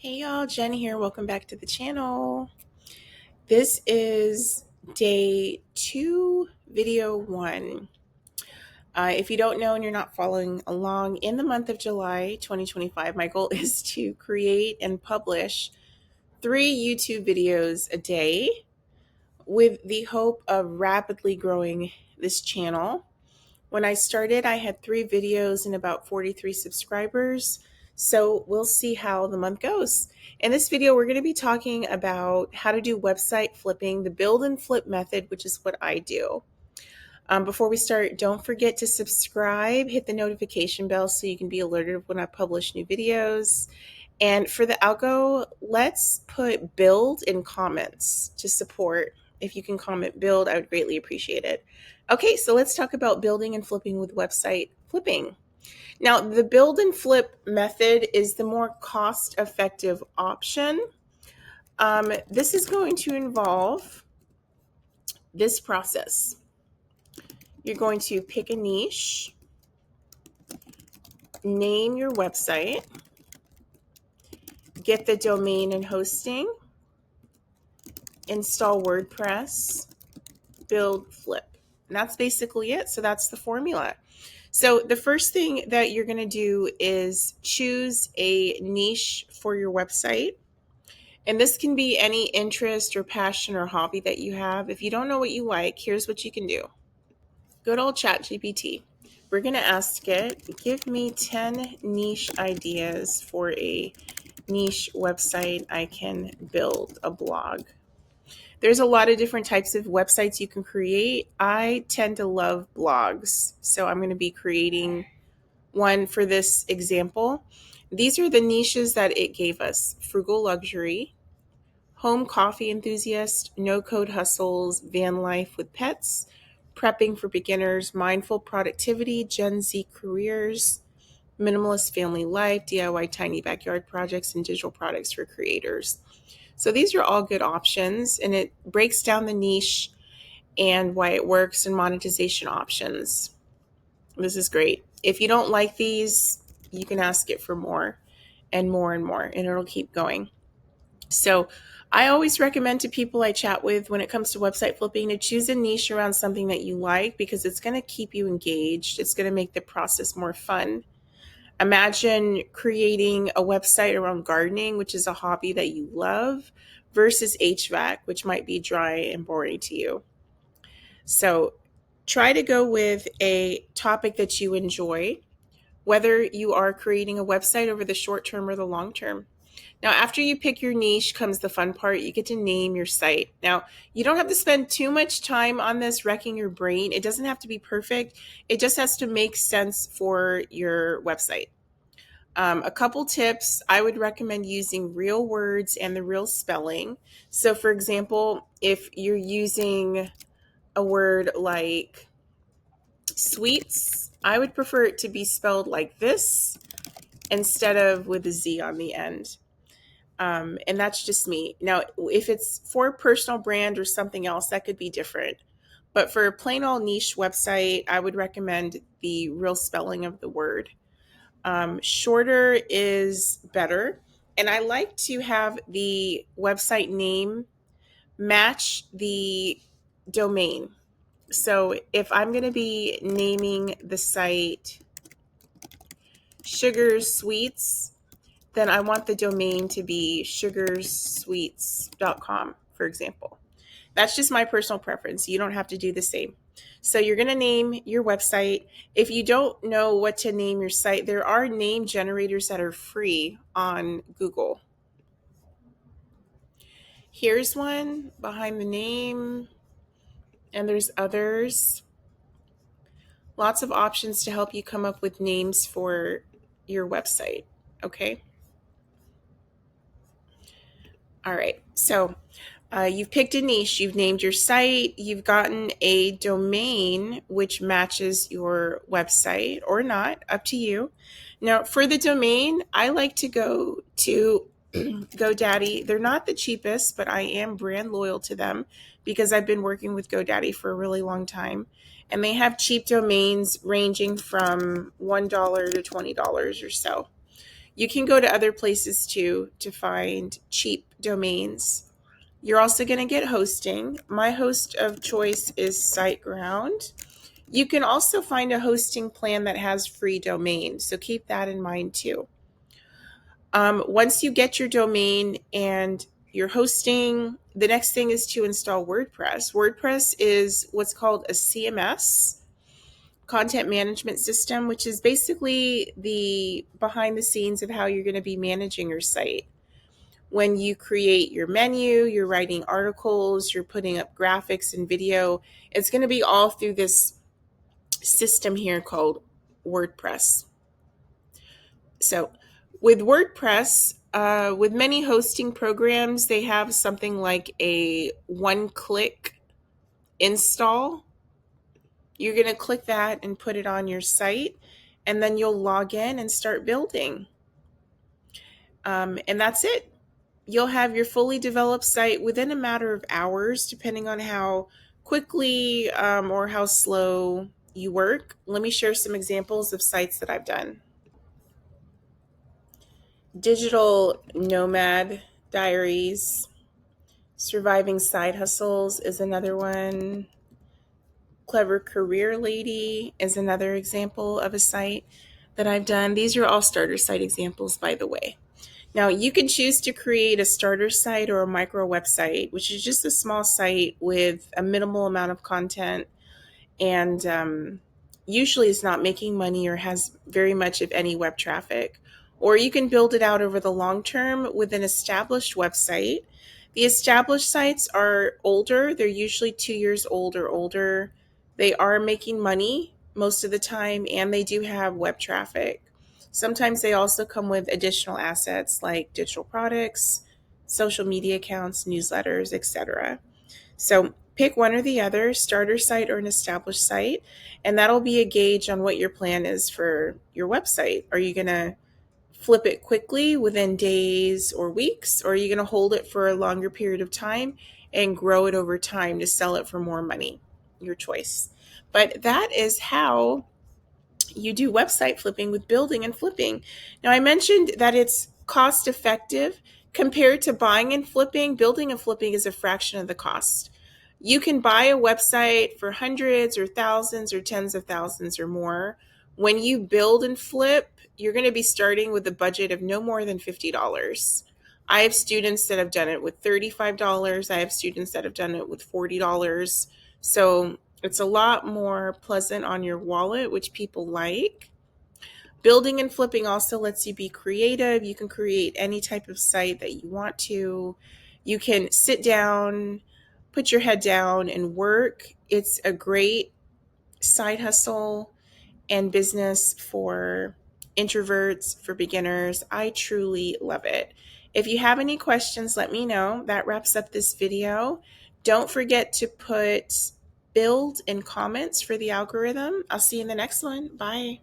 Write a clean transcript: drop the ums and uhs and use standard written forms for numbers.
Hey y'all, Jen here. Welcome back to the channel. This is day 2, video 1. If you don't know and you're not following along, in the month of July 2025, my goal is to create and publish 3 YouTube videos a day with the hope of rapidly growing this channel. When I started, I had 3 videos and about 43 subscribers. So we'll see how the month goes. In this video, we're going to be talking about how to do website flipping, the build and flip method, which is what I do. Before we start, don't forget to subscribe, hit the notification bell so you can be alerted when I publish new videos. And for the algo, let's put build in comments to support. If you can comment build, I would greatly appreciate it. Okay, so let's talk about building and flipping with website flipping. Now, the build and flip method is the more cost-effective option. This is going to involve this process. You're going to pick a niche, name your website, get the domain and hosting, install WordPress, build, flip. And that's basically it. So that's the formula. So the first thing that you're going to do is choose a niche for your website. And this can be any interest or passion or hobby that you have. If you don't know what you like, here's what you can do. Good old ChatGPT. We're going to ask it, give me 10 niche ideas for a niche website I can build, a blog. There's a lot of different types of websites you can create. I tend to love blogs, so I'm going to be creating one for this example. These are the niches that it gave us: frugal luxury, home coffee enthusiast, no-code hustles, van life with pets, prepping for beginners, mindful productivity, Gen Z careers, minimalist family life, DIY tiny backyard projects, and digital products for creators. So these are all good options, and it breaks down the niche and why it works and monetization options. This is great. If you don't like these, you can ask it for more and more and more, and it'll keep going. So I always recommend to people I chat with when it comes to website flipping to choose a niche around something that you like, because it's going to keep you engaged. It's going to make the process more fun. Imagine creating a website around gardening, which is a hobby that you love, versus HVAC, which might be dry and boring to you. So try to go with a topic that you enjoy, whether you are creating a website over the short term or the long term. Now, after you pick your niche comes the fun part. You get to name your site. Now, you don't have to spend too much time on this wrecking your brain. It doesn't have to be perfect. It just has to make sense for your website. A couple tips: I would recommend using real words and the real spelling. So, for example, if you're using a word like sweets, I would prefer it to be spelled like this instead of with a Z on the end. And that's just me. Now, if it's for a personal brand or something else, that could be different. But for a plain old niche website, I would recommend the real spelling of the word. Shorter is better. And I like to have the website name match the domain. So if I'm going to be naming the site Sugars Sweets, then I want the domain to be sugarsweets.com, for example. That's just my personal preference. You don't have to do the same. So you're going to name your website. If you don't know what to name your site, there are name generators that are free on Google. Here's one, Behind the Name, and there's others. Lots of options to help you come up with names for your website. Okay. All right. So you've picked a niche, you've named your site, you've gotten a domain which matches your website or not, up to you. Now, for the domain, I like to go to GoDaddy. They're not the cheapest, but I am brand loyal to them because I've been working with GoDaddy for a really long time. And they have cheap domains ranging from $1 to $20 or so. You can go to other places too to find cheap domains. You're also going to get hosting. My host of choice is SiteGround. You can also find a hosting plan that has free domains, so keep that in mind too. Once you get your domain and your hosting, the next thing is to install WordPress. WordPress is what's called a CMS, content management system, which is basically the behind the scenes of how you're going to be managing your site. When you create your menu, you're writing articles, you're putting up graphics and video, it's going to be all through this system here called WordPress. So with WordPress, with many hosting programs, they have something like a one-click install. You're going to click that and put it on your site, and then you'll log in and start building. And that's it. You'll have your fully developed site within a matter of hours, depending on how quickly or how slow you work. Let me share some examples of sites that I've done. Digital Nomad Diaries, Surviving Side Hustles is another one. Clever Career Lady is another example of a site that I've done. These are all starter site examples, by the way. Now, you can choose to create a starter site or a micro website, which is just a small site with a minimal amount of content, and usually is not making money or has very much of any web traffic. Or you can build it out over the long term with an established website. The established sites are older. They're usually 2 years old or older. They are making money most of the time, and they do have web traffic. Sometimes they also come with additional assets like digital products, social media accounts, newsletters, etc. So pick one or the other, starter site or an established site, and that'll be a gauge on what your plan is for your website. Are you going to flip it quickly within days or weeks, or are you going to hold it for a longer period of time and grow it over time to sell it for more money? Your choice. But that is how you do website flipping with building and flipping. Now, I mentioned that it's cost effective compared to buying and flipping. Building and flipping is a fraction of the cost. You can buy a website for hundreds or thousands or tens of thousands or more. When you build and flip, you're going to be starting with a budget of no more than $50. I have students that have done it with $35. I have students that have done it with $40. So it's a lot more pleasant on your wallet, which people like. Building and flipping also lets you be creative. You can create any type of site that you want to. You can sit down, put your head down and work. It's a great side hustle and business for introverts, for beginners. I truly love it. If you have any questions, let me know. That wraps up this video. Don't forget to put build in comments for the algorithm. I'll see you in the next one. Bye.